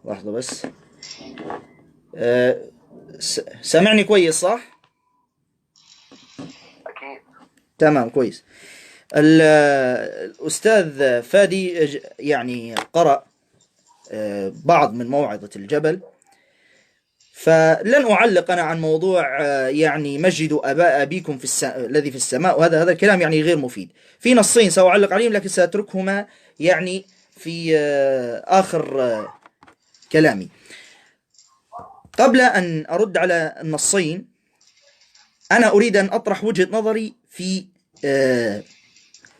لحظة بس. سامعني كويس صح؟ أكيد. تمام كويس. الأستاذ فادي يعني قرأ بعض من موعظة الجبل، فلن أعلق أنا عن موضوع يعني مجدوا آباء أبيكم الذي في السماء، وهذا الكلام يعني غير مفيد. في نصين سأعلق عليهم لكن سأتركهما يعني في آخر كلامي. قبل أن أرد على النصين أنا أريد أن أطرح وجهة نظري في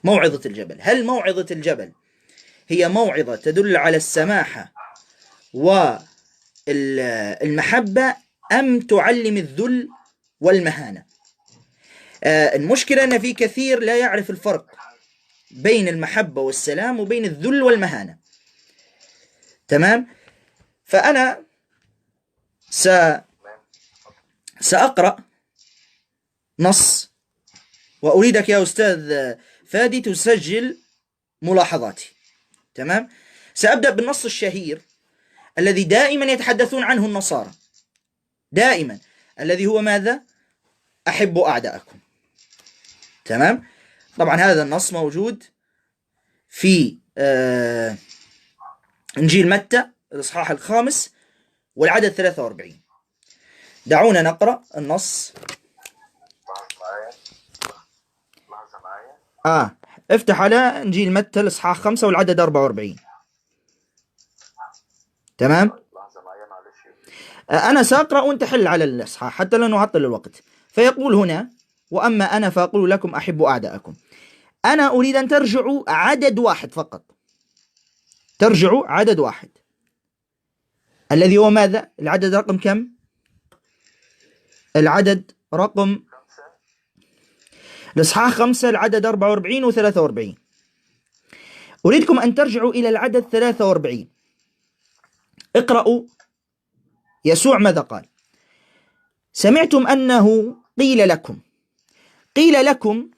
موعظة الجبل. هل موعظة الجبل هي موعظة تدل على السماحة والمحبة أم تعلم الذل والمهانة؟ المشكلة أن في كثير لا يعرف الفرق بين المحبة والسلام وبين الذل والمهانة. تمام؟ فأنا سأقرأ نص وأريدك يا أستاذ فادي تسجل ملاحظاتي. تمام؟ سأبدأ بالنص الشهير الذي دائما يتحدثون عنه النصارى دائما، الذي هو ماذا؟ أحبوا أعداءكم. تمام؟ طبعا هذا النص موجود في إنجيل متى الإصحاح 5 والعدد 43. دعونا نقرأ النص. افتح على إنجيل متى الإصحاح 5 والعدد 44. تمام؟ أنا سأقرأ وأنت حل على الإصحاح حتى لا نعطل الوقت. فيقول هنا: وأما أنا فأقول لكم أحبوا أعداءكم. أنا أريد أن ترجعوا عدد واحد فقط، ترجعوا عدد واحد الذي هو ماذا؟ العدد رقم كم؟ العدد رقم الإصحاح 5 العدد 44 و 43. أريدكم أن ترجعوا إلى العدد 43. اقرأوا يسوع ماذا قال. سمعتم أنه قيل لكم. قيل لكم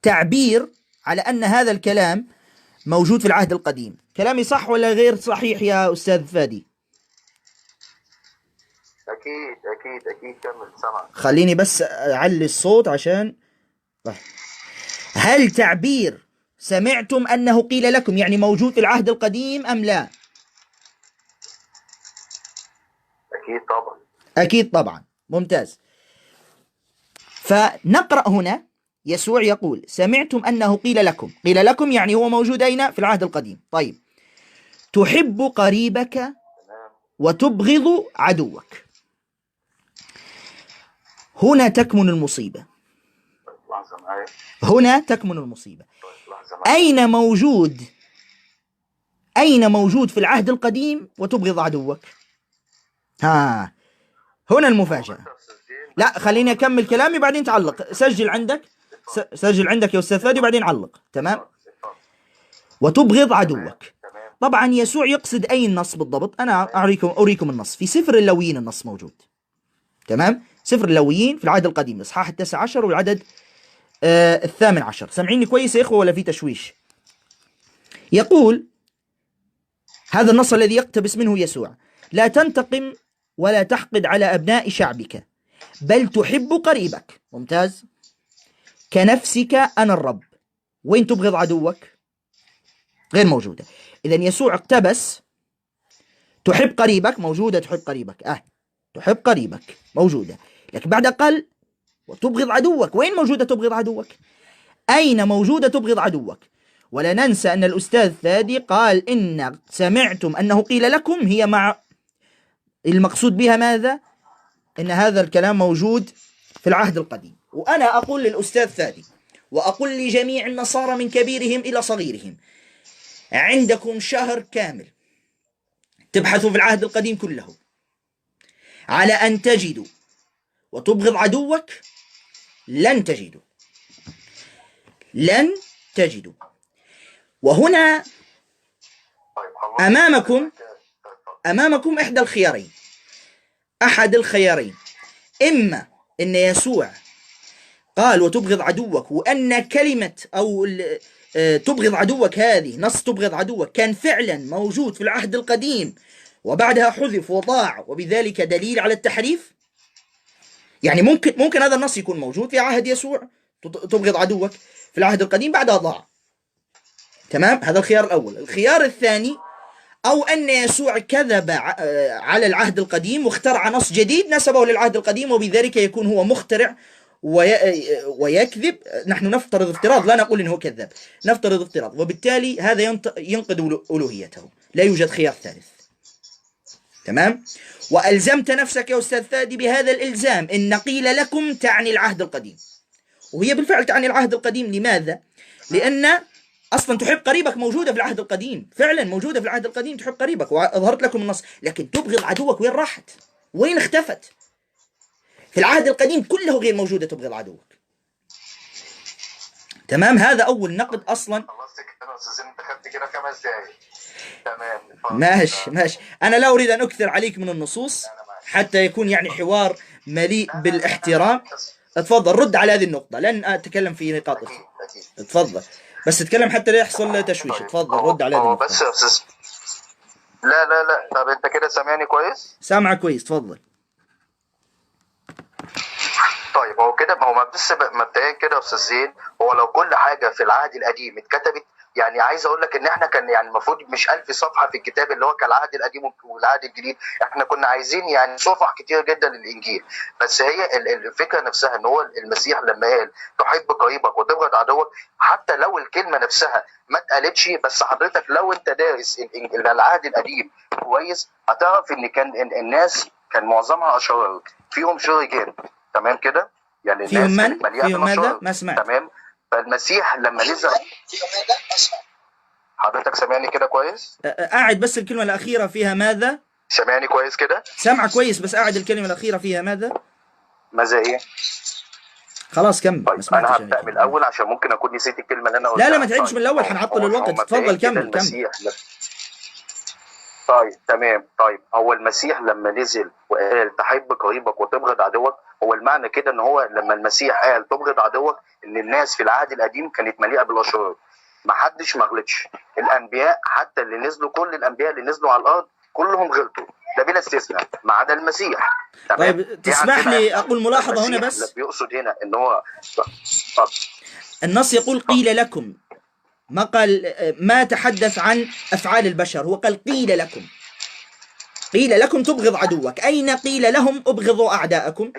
تعبير على أن هذا الكلام موجود في العهد القديم. كلامي صح ولا غير صحيح يا أستاذ فادي؟ أكيد كمل سمع. خليني بس أعلي الصوت عشان هل تعبير سمعتم أنه قيل لكم يعني موجود في العهد القديم أم لا؟ أكيد طبعا. أكيد طبعا. ممتاز. فنقرأ هنا يسوع يقول: سمعتم أنه قيل لكم. قيل لكم يعني هو موجود أين؟ في العهد القديم. طيب، تحب قريبك وتبغض عدوك. هنا تكمن المصيبة. هنا تكمن المصيبة. أين موجود في العهد القديم وتبغض عدوك؟ هنا المفاجأة. لا، خليني أكمل كلامي بعدين تعلق. سجل عندك يا أستاذ فادي وبعدين علق. تمام؟ وتبغض عدوك. طبعا يسوع يقصد أي النص بالضبط؟ أنا أريكم النص في سفر اللويين. النص موجود. تمام؟ سفر اللويين في العهد القديم الإصحاح 19 والعدد 18. سمعيني كويس يا إخوة ولا في تشويش؟ يقول هذا النص الذي يقتبس منه يسوع: لا تنتقم ولا تحقد على أبناء شعبك، بل تحب قريبك. ممتاز. كنفسك أنا الرب. وين تبغض عدوك؟ غير موجودة. إذن يسوع اقتبس تحب قريبك، موجودة تحب قريبك، تحب قريبك موجودة، لكن بعد قال وتبغض عدوك. وين موجودة تبغض عدوك؟ أين موجودة تبغض عدوك؟ ولا ننسى أن الأستاذ فادي قال إن سمعتم أنه قيل لكم هي مع المقصود بها ماذا؟ إن هذا الكلام موجود في العهد القديم. وأنا أقول للأستاذ فادي وأقول لجميع النصارى من كبيرهم إلى صغيرهم: عندكم شهر كامل تبحثوا في العهد القديم كله على أن تجدوا وتبغض عدوك. لن تجدوا. وهنا أمامكم أحد الخيارين. إما أن يسوع قال وتبغض عدوك وأن كلمة أو تبغض عدوك هذه، نص تبغض عدوك، كان فعلا موجود في العهد القديم وبعدها حذف وضاع وبذلك دليل على التحريف. يعني ممكن هذا النص يكون موجود في عهد يسوع، تبغض عدوك، في العهد القديم بعدها ضاع. تمام، هذا الخيار الأول. الخيار الثاني، أو أن يسوع كذب على العهد القديم واخترع نص جديد نسبه للعهد القديم، وبذلك يكون هو مخترع ويكذب. نحن نفترض افتراض، لا نقول إنه كذاب، نفترض افتراض، وبالتالي هذا ينقض ألوهيته. لا يوجد خيار ثالث. تمام. وألزمت نفسك يا أستاذ فادي بهذا الإلزام، إن قيل لكم تعني العهد القديم، وهي بالفعل تعني العهد القديم. لماذا؟ لأن أصلا تحب قريبك موجودة في العهد القديم، فعلا موجودة في العهد القديم، تحب قريبك وأظهرت لكم النص. لكن تبغض عدوك وين راحت؟ وين اختفت؟ في العهد القديم كله غير موجودة تبغض عدوك. تمام، هذا أول نقد أصلا. خلصت كده أستاذ، أنت خدت كده 5 دقايق. تمام. ماشي. أنا لا أريد أن أكثر عليك من النصوص حتى يكون يعني حوار مليء بالاحترام. تفضل رد على هذه النقطة، لن أتكلم في نقاط أخرى. تفضل، بس تتكلم حتى لا يحصل تشويش. تفضل رد على هذه النقطة. بس يا أستاذ، لا، طب أنت كده سامعني كويس؟ سامعك كويس، تفضل. طيب هو كده، ما هو بس مبدئيا كده يا أستاذ زين، هو لو كل حاجة في العهد القديم اتكتبت، يعني عايز اقول لك ان احنا كان يعني المفروض مش 1000 صفحه في الكتاب اللي هو كالعهد القديم والعهد الجديد، احنا كنا عايزين يعني صفح كتير جدا للانجيل. بس هي الفكره نفسها ان هو المسيح لما قال تحب قريبك وتبغض عدوك، حتى لو الكلمه نفسها ما اتقالتش، بس حضرتك لو انت دارس العهد القديم كويس هتعرف ان كان الناس كان معظمها اشرار، فيهم شر جامد. تمام كده؟ يعني فيهم الناس من؟ كانت مليانه فيهم ماذا؟ شر. ما سمعت. تمام. فالمسيح لما نزل، حضرتك سامعني كده كويس؟ أعد بس الكلمة الأخيرة فيها ماذا؟ سامعني كويس كده؟ سامع كويس، بس أعد الكلمة الأخيرة فيها ماذا؟ ماذا ايه؟ خلاص كمل. طيب انا هبدأ من الاول عشان ممكن اكون نسيت الكلمة اللي انا قلتها. لا ما تعيدش من الأول، حنعطل الوقت. تفضل كمل. طيب تمام. طيب هو المسيح لما نزل وقال تحب قريبك وتبغض عدوك، هو المعنى كده ان هو لما المسيح قال تبغض عدوك ان الناس في العهد القديم كانت مليئة بالاشرار، ما حدش ما غلطش. الانبياء حتى اللي نزلوا، كل الانبياء اللي نزلوا على الارض كلهم غلطوا، ده بلا استثناء ما عدا المسيح. طيب تسمح لي اقول ملاحظة هنا بس؟ بيقصد هنا ان هو النص يقول قيل لكم، ما قال، ما تحدث عن افعال البشر، هو قال قيل لكم. قيل لكم تبغض عدوك، اين قيل لهم ابغضوا اعداءكم؟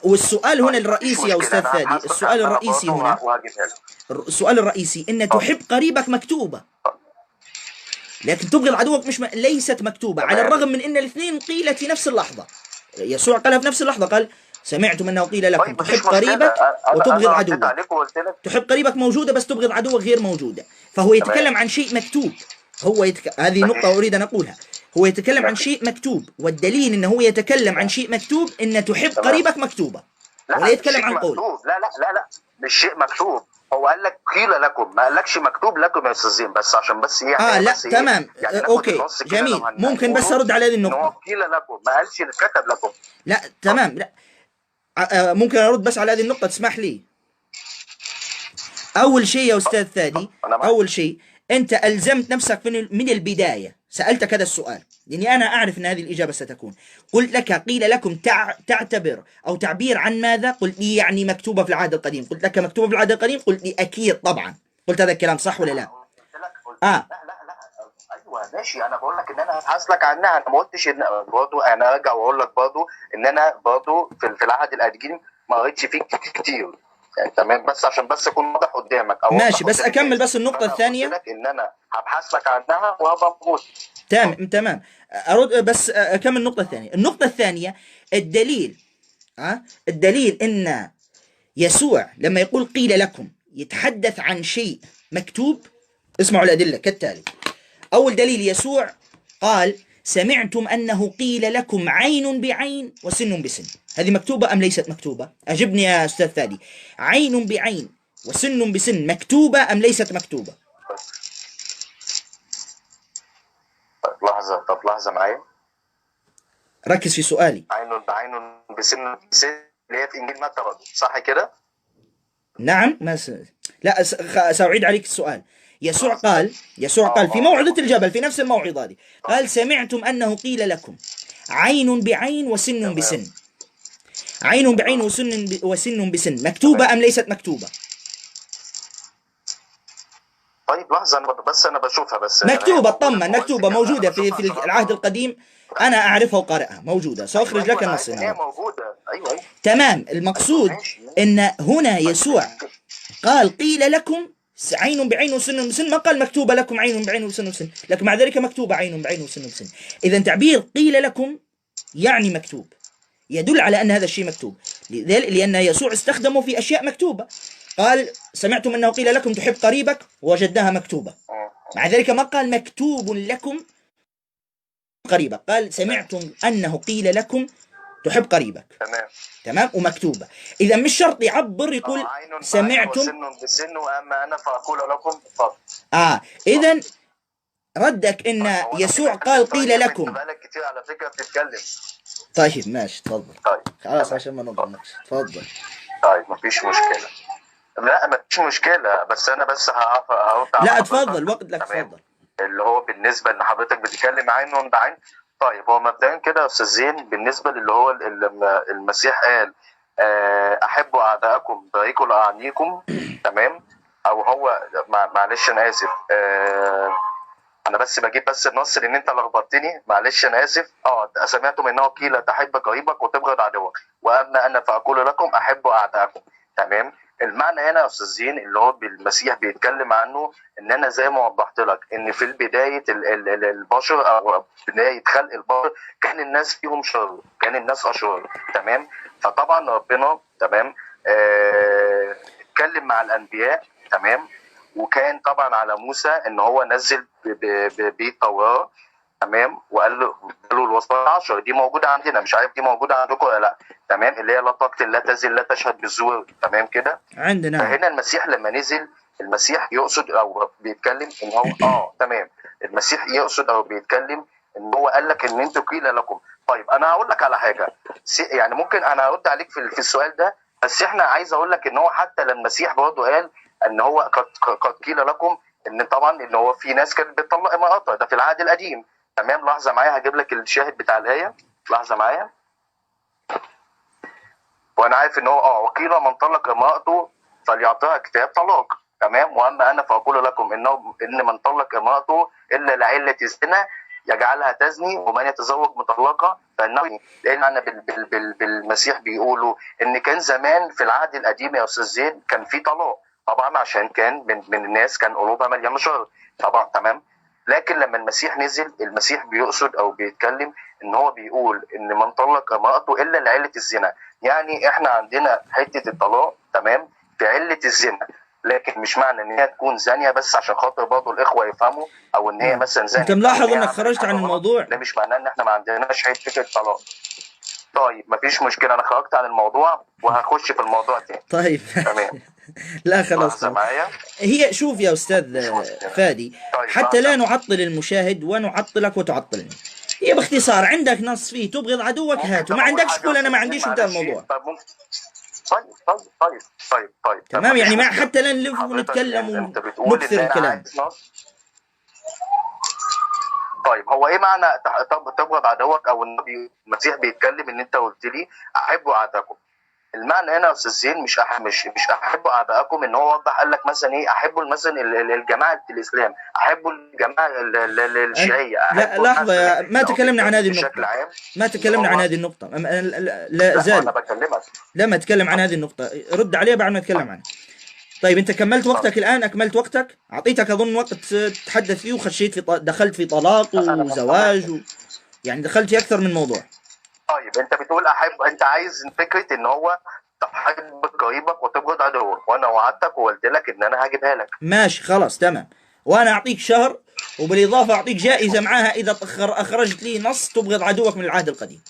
والسؤال هنا الرئيسي يا استاذ فادي، السؤال الرئيسي هنا، السؤال الرئيسي ان تحب قريبك مكتوبة، لكن تبغض عدوك مش ليست مكتوبة، على الرغم من ان الاثنين قيلت في نفس اللحظة. يسوع قالها في نفس اللحظة، قال سمعتم انه قيل لكم تحب قريبك وتبغض عدوك. تحب قريبك موجودة بس تبغض عدوك غير موجودة، فهو يتكلم عن شيء مكتوب. هذه نقطة أريد أن أقولها. هو يتكلم عن شيء مكتوب، والدليل انه هو يتكلم عن شيء مكتوب ان تحب قريبك مكتوبة، ولا يتكلم عن قول. لا مش شيء مكتوب، هو قال لك قيل لكم، ما قالكش مكتوب لكم يا استاذ زين، بس عشان بس ايه لا بس تمام يعني اوكي جميل، ممكن بس ارد على هذه النقطة. قيل لكم، ما قالش كتب لكم. لا تمام، لا ممكن ارد بس على هذه النقطة تسمح لي؟ اول شيء يا استاذ فادي، اول شيء انت الزمت نفسك من البداية، سألتك هذا السؤال لاني انا اعرف ان هذه الاجابة ستكون. قلت لك قيل لكم تعتبر او تعبير عن ماذا؟ قلت لي يعني مكتوبة في العهد القديم. قلت لك مكتوبة في العهد القديم، قلت لي اكيد طبعا. قلت هذا الكلام صح ولا لا؟ لا ايوه ماشي، انا بقول لك ان انا هسألك عنها، انا ما قلتش ان برضه، انا ارجع واقول لك برضه ان انا برضه في العهد القديم ما قريتش فيه كتير يعني. تمام، بس عشان بس اكون واضح قدامك او ماشي، بس اكمل بس النقطة الثانية. قلت لك ان انا هبحث لك عنها وهبقى موجود. تمام ارد بس اكمل النقطة الثانية. النقطة الثانية الدليل، الدليل ان يسوع لما يقول قيل لكم يتحدث عن شيء مكتوب. اسمعوا الأدلة كالتالي. أول دليل، يسوع قال سمعتم أنه قيل لكم عين بعين وسن بسن. هذه مكتوبة أم ليست مكتوبة؟ أجبني يا أستاذ فادي. عين بعين وسن بسن مكتوبة أم ليست مكتوبة؟ طب لحظة معايا، ركز في سؤالي. عين بعين بسن اللي هي في إنجيل متى برضه، صح كده؟ نعم ما لا سأعيد عليك السؤال. يسوع قال في موعظة الجبل، في نفس الموعظة دي، قال سمعتم أنه قيل لكم عين بعين وسن بسن. عين بعين وسن بسن مكتوبة أم ليست مكتوبة؟ طيب لحظة، أنا بشوفها بس. مكتوبة، اطمن، مكتوبة موجودة في العهد القديم، أنا أعرفها وقارئها، موجودة، سأخرج لك النص. هي موجودة. أيوة. تمام. المقصود إن هنا يسوع قال قيل لكم عين بعين وسن بسن، ما قال مكتوبة لكم عين بعين وسن بسن، لكن مع ذلك مكتوبة عين بعين وسن بسن. إذا تعبير قيل لكم يعني مكتوب، يدل على أن هذا الشيء مكتوب، لأن يسوع استخدمه في أشياء مكتوبة. قال سمعتم أنه قيل لكم تحب قريبك، وجدناها مكتوبة. مع ذلك ما قال مكتوب لكم قريبك، قال سمعتم أنه قيل لكم تحب قريبك. تمام ومكتوبة. إذا مش شرط يعبر يقول سمعتم سن بسن وأما أنا فأقول لكم. إذا ردك إن يسوع قال قيل لكم. بالك كتير على فكرة بتتكلم. طيب ماشي تفضل. طيب خلاص عشان ما نضربكش تفضل. طيب مفيش مشكلة. لا مفيش مشكلة، بس أنا بس هرد. لا تفضل، وقت لك، تفضل. اللي هو بالنسبة إن حضرتك بتتكلم عين بعين. طيب هو مبدئيا كده يا أستاذ زين، بالنسبة اللي هو المسيح قال أحبوا أعداءكم باركوا لأعينكم. تمام. أو هو معلش أنا آسف، أنا بس بجيب بس النص لأن أنت لخبطتني، معلش أنا آسف. سمعتم إنه قيل تحب قريبك وتبغض عدوك، وأما أنا فأقول لكم أحبوا أعداءكم. تمام. المعنى هنا يا استاذ زين اللي هو المسيح بيتكلم عنه ان انا زي ما وضحت لك ان في بدايه البشر او بدايه خلق البشر كان الناس فيهم شر، كان الناس اشرار. تمام. فطبعا ربنا تمام اتكلم مع الانبياء. تمام. وكان طبعا على موسى ان هو نزل بالتوراه. تمام. وقال له الوصايا 10 دي موجوده عندنا، مش عارف دي موجوده عندكم ولا لا. تمام. اللي هي لا تقتل، لا تزن، لا تشهد بالزور. تمام كده عندنا. فهنا المسيح لما نزل، المسيح يقصد او بيتكلم ان هو تمام، المسيح يقصد او بيتكلم ان هو قال لك ان انتوا قيل لكم. طيب انا هقول لك على حاجه، يعني ممكن انا ارد عليك في السؤال ده، بس احنا عايز اقول لك ان هو حتى لما المسيح برضه قال ان هو قد قيل لكم، ان طبعا ان هو في ناس كانت بتطلق امرأتها، ده في العهد القديم. تمام. لحظه معايا هجيب لك الشاهد بتاع الايه، لحظه معايا. وانا عارف ان هو وقيل من طلق امرأته فليعطيها كتاب طلاق. تمام. واما انا فاقول لكم ان من طلق امرأته الا لعله الزنا يجعلها تزني، ومن يتزوج مطلقه فانه. لان انا بالمسيح بيقولوا ان كان زمان في العهد القديم يا استاذ زين كان في طلاق، طبعا عشان كان من الناس كان قلوبها مليانه شر طبعا. تمام. لكن لما المسيح نزل، المسيح بيقصد او بيتكلم ان هو بيقول ان من طلق امرأته الا لعله الزنا. يعني احنا عندنا حته الطلاق تمام في عله الزنا، لكن مش معنى ان هي تكون زانيه بس عشان خاطر برضه الاخوه يفهموا، او ان هي مثلا زانيه. انت ملاحظ انك خرجت عن الموضوع، ده مش معناه ان احنا ما عندناش حته طلاق. طيب مفيش مشكله، انا خرجت عن الموضوع وهخش في الموضوع تاني. طيب تمام. لا خلاص معايا. هي شوف يا استاذ فادي، حتى لا نعطل المشاهد ونعطلك وتعطلني، هي باختصار عندك نص فيه تبغض عدوك هاته، ما عندكش تقول انا ما عنديش وانتهى الموضوع. طيب تمام. يعني ما حتى لا نلف ونتكلم ونكثر الكلام. طيب هو ايه معنى تبغض عدوك؟ او النبي المسيح بيتكلم ان انت قلت لي احبوا اعداءكم. المعنى هنا يا استاذ زين مش احبوا اعداءكم، ان هو وضح قال لك مثلا ايه، احبوا مثلا الجماعه الاسلام، احبوا الجماعه الشيعيه. لا لحظه، ما تكلمنا عن هذه النقطه، ما تكلمنا عن هذه النقطه. لا زال انا بكلمك. لما اتكلم عن هذه النقطه رد عليها بعد ما اتكلم عنها. طيب انت كملت وقتك الان، اكملت وقتك، اعطيتك اظن وقت تتحدث فيه، وخشيت في دخلت في طلاق وزواج يعني دخلت في اكثر من موضوع. طيب انت بتقول انت عايز فكره ان هو تحب قريبك وتبغض عدوك، وانا وعدتك وقلت لك ان انا هجيبها لك. ماشي خلاص تمام، وانا اعطيك شهر، وبالاضافه اعطيك جائزه معاها اذا اخرجت لي نص تبغض عدوك من العهد القديم.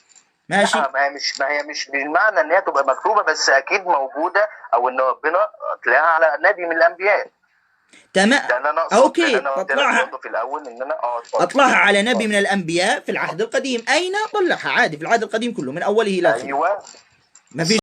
ماشي. ما هي مش بالمعنى ان هي تبقى مكتوبه، بس اكيد موجوده، او ان ربنا تلاقيها على نبي من الانبياء. تمام. اوكي. اطلعها في الاول ان انا اطلعها على نبي من الانبياء في العهد القديم. اين؟ طلعها عادي في العهد القديم كله من اوله الى اخره. ايوه. ما في